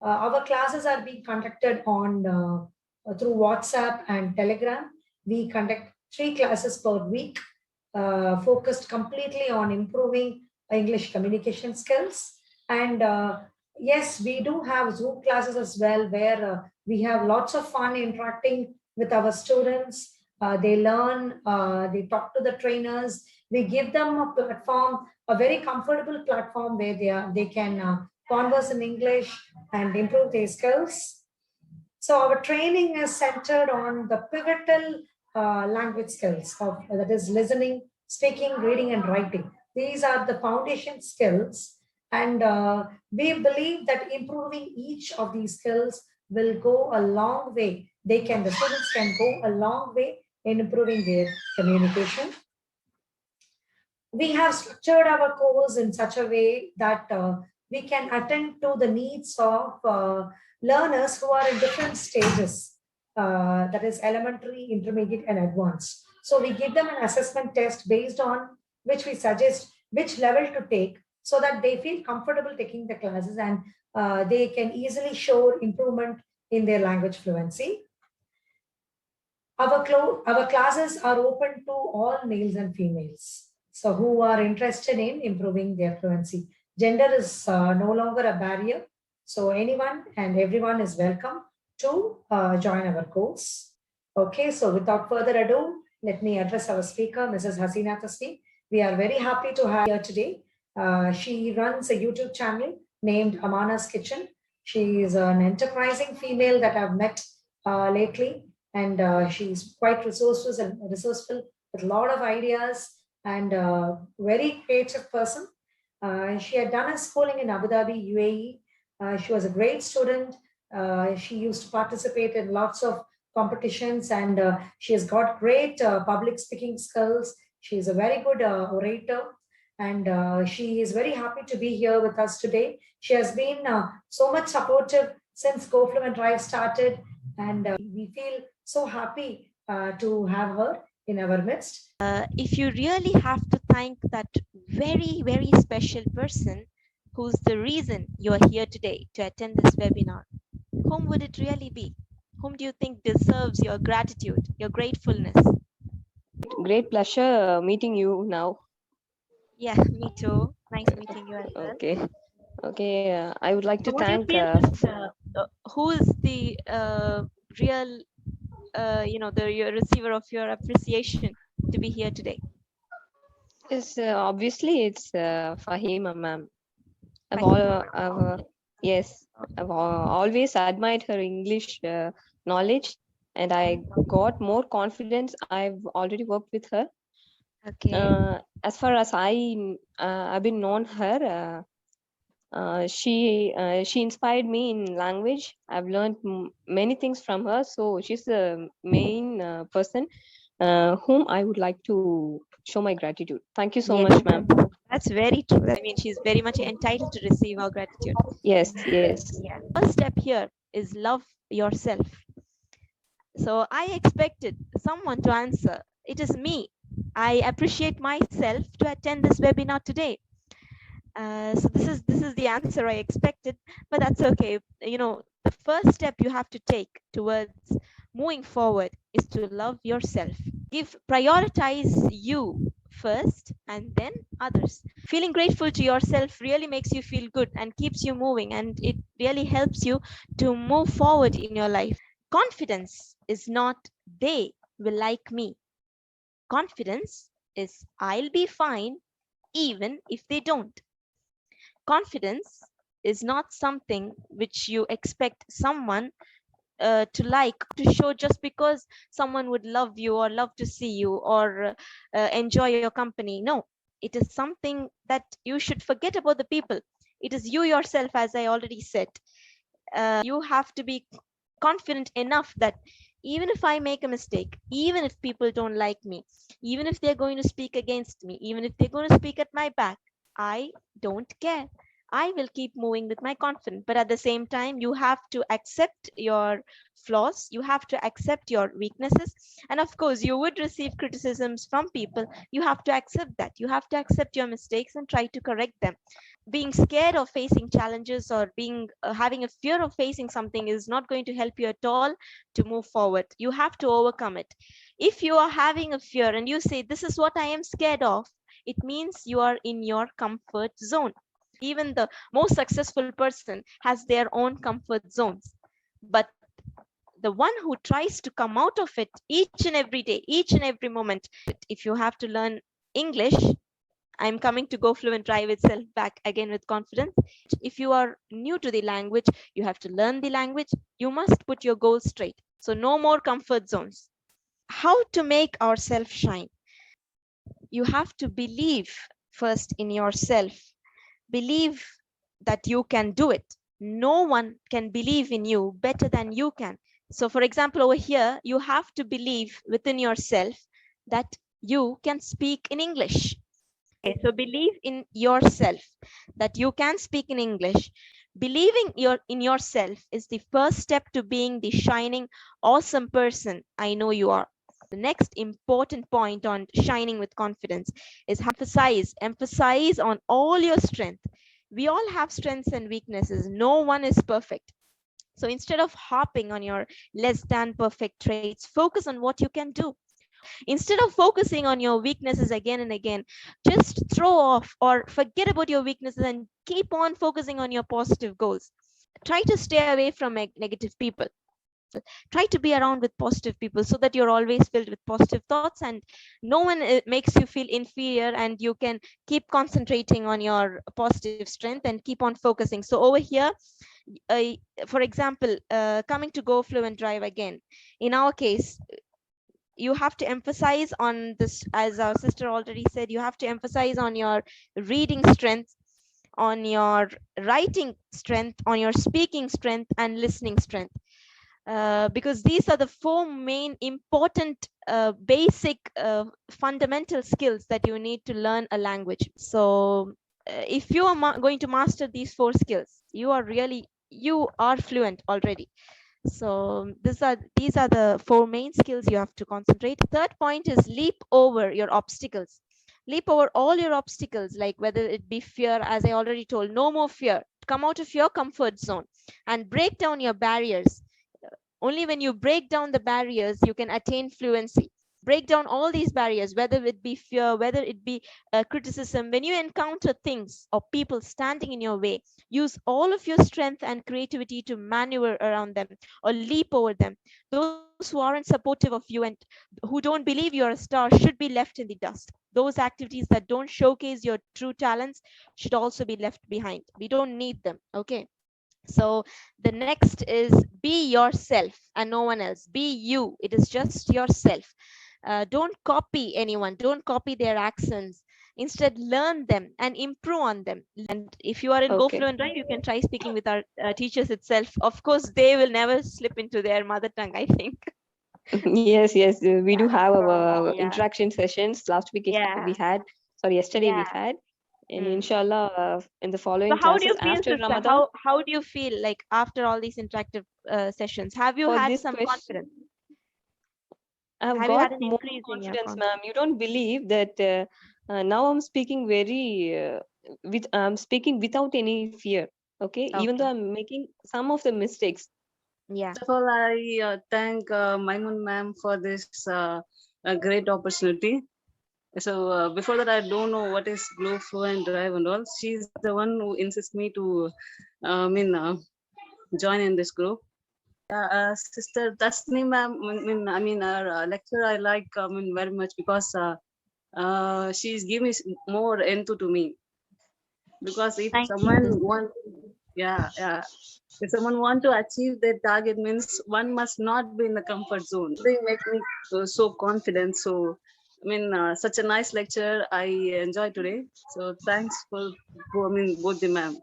Our classes are being conducted on through WhatsApp and Telegram. We conduct 3 classes per week, focused completely on improving English communication skills. And yes, we do have Zoom classes as well, where we have lots of fun interacting with our students. They learn, they talk to the trainers. We give them a platform, a very comfortable platform where they can converse in English and improve their skills. So our training is centered on the pivotal language skills of that is listening, speaking, reading, and writing. These are the foundation skills, and we believe that improving each of these skills will go a long way. The students can go a long way in improving their communication. We have structured our course in such a way that we can attend to the needs of learners who are in different stages, that is elementary, intermediate, and advanced. So we give them an assessment test based on which we suggest which level to take so that they feel comfortable taking the classes, and they can easily show improvement in their language fluency. Our classes are open to all males and females, so who are interested in improving their fluency. Gender is no longer a barrier, so anyone and everyone is welcome to join our course. Okay, so without further ado, let me address our speaker, Mrs. Hasina Tasneem. We are very happy to have her here today. She runs a YouTube channel named Amana's Kitchen. She is an enterprising female that I've met lately, and she's quite resourceful with a lot of ideas, and very creative person. She had done her schooling in Abu Dhabi, UAE. She was a great student. She used to participate in lots of competitions, and she has got great public speaking skills. She is a very good orator, and she is very happy to be here with us today. She has been so much supportive since GoFluent Drive started, and we feel so happy to have her in our midst. If you really have to thank that very, very special person who's the reason you are here today to attend this webinar, whom would it really be? Whom do you think deserves your gratitude, your gratefulness? Great pleasure meeting you now. Yeah, me too. Nice meeting you as well. Okay. I would like to So what do you thank. feel who is the real, your receiver of your appreciation to be here today? Is obviously it's Fahima ma'am. Yes, I've always admired her English knowledge, and I got more confidence. I've already worked with her. Okay. As far as I've been known her, she inspired me in language. I've learned many things from her. So she's the main person whom I would like to show my gratitude. Thank you so much, ma'am. That's very true. I mean, she's very much entitled to receive our gratitude. Yes. Yeah. First step here is love yourself. So I expected someone to answer. It is me. I appreciate myself to attend this webinar today. So this is the answer I expected, but that's okay. You know, the first step you have to take towards moving forward is to love yourself. Prioritize you first and then others. Feeling grateful to yourself really makes you feel good and keeps you moving, and it really helps you to move forward in your life. Confidence is not they will like me. Confidence is I'll be fine even if they don't. Confidence is not something which you expect someone to like, to show just because someone would love you or love to see you or enjoy your company. No, it is something that you should forget about the people. It is you yourself, as I already said. You have to be confident enough that even if I make a mistake, even if people don't like me, even if they're going to speak against me, even if they're going to speak at my back, I don't care. I will keep moving with my confidence. But at the same time, you have to accept your flaws, you have to accept your weaknesses. And of course, you would receive criticisms from people. You have to accept that. You have to accept your mistakes and try to correct them. Being scared of facing challenges or being having a fear of facing something is not going to help you at all to move forward. You have to overcome it. If you are having a fear and you say, this is what I am scared of, it means you are in your comfort zone. Even the most successful person has their own comfort zones. But the one who tries to come out of it each and every day, each and every moment, if you have to learn English, I'm coming to Go Fluent Drive itself back again with confidence. If you are new to the language, you have to learn the language. You must put your goals straight. So no more comfort zones. How to make ourselves shine? You have to believe first in yourself. Believe that you can do it. No one can believe in you better than you can. So for example, over here, you have to believe within yourself that you can speak in English. Okay, so believe in yourself that you can speak in English. Believing in yourself is the first step to being the shining, awesome person I know you are. The next important point on shining with confidence is emphasize on all your strength. We all have strengths and weaknesses. No one is perfect. So instead of harping on your less than perfect traits, focus on what you can do. Instead of focusing on your weaknesses again and again, just throw off or forget about your weaknesses and keep on focusing on your positive goals. Try to stay away from negative people. Try to be around with positive people so that you're always filled with positive thoughts and no one makes you feel inferior, and you can keep concentrating on your positive strength and keep on focusing. So over here, uh, for example, coming to Go Fluent Drive again, in our case, you have to emphasize on this, as our sister already said, you have to emphasize on your reading strength, on your writing strength, on your speaking strength and listening strength. Because these are the four main important basic fundamental skills that you need to learn a language. So if you are going to master these four skills, you are fluent already. So these are the four main skills you have to concentrate. Third point is leap over your obstacles. Leap over all your obstacles, like whether it be fear, as I already told, no more fear. Come out of your comfort zone and break down your barriers. Only when you break down the barriers, you can attain fluency. Break down all these barriers, whether it be fear, whether it be criticism. When you encounter things or people standing in your way, use all of your strength and creativity to maneuver around them or leap over them. Those who aren't supportive of you and who don't believe you're a star should be left in the dust. Those activities that don't showcase your true talents should also be left behind. We don't need them. Okay. So the next is be yourself and no one else. Be you. It is just yourself. Don't copy anyone. Don't copy their accents. Instead, learn them and improve on them. And if you are in Go Okay. Fluent Drive, you can try speaking with our teachers itself. Of course, they will never slip into their mother tongue, I think. Yes, yes, we do have our Yeah. interaction sessions. Last week Yeah. we had, sorry, yesterday we Yeah. had, and Mm. inshallah, in the So following how do you classes feel, after sister? Ramadan. How do you feel like after all these interactive sessions? Have you For had this some question, confidence? I've Have you had got an more increase in your confidence, confidence? ma'am. You don't believe that now I'm speaking I'm speaking without any fear. Okay, even though Okay. I'm making some of the mistakes. Yeah. First of all, I thank Maimun ma'am for this a great opportunity. So before that, I don't know what is Glow Flow and Drive and all. She's the one who insists me to, join in this group. Sister Tasni ma'am, our lecturer, I like very much because she's giving more into to me. Because if Thank you, someone sister. want, yeah, if someone want to achieve their target means one must not be in the comfort zone. They make me so confident. So such a nice lecture I enjoyed today. So thanks for both the ma'am.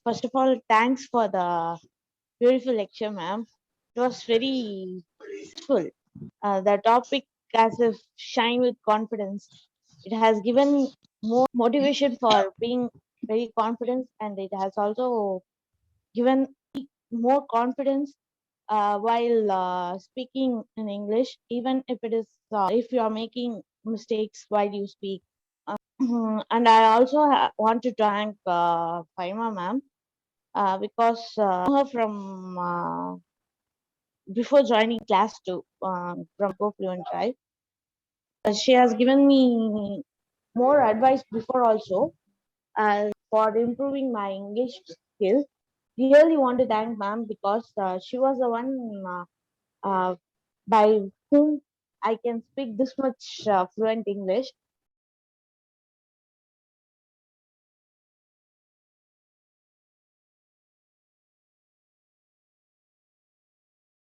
First of all, thanks for the beautiful lecture, ma'am. It was very useful. The topic as if shine with confidence. It has given more motivation for being very confidence, and it has also given me more confidence while speaking in English, even if it is if you are making mistakes while you speak. And I also want to thank Faima ma'am because I know her from before joining class 2 from GoFluent Drive. She has given me more advice before also for improving my English skill. Really want to thank ma'am because she was the one by whom I can speak this much fluent English.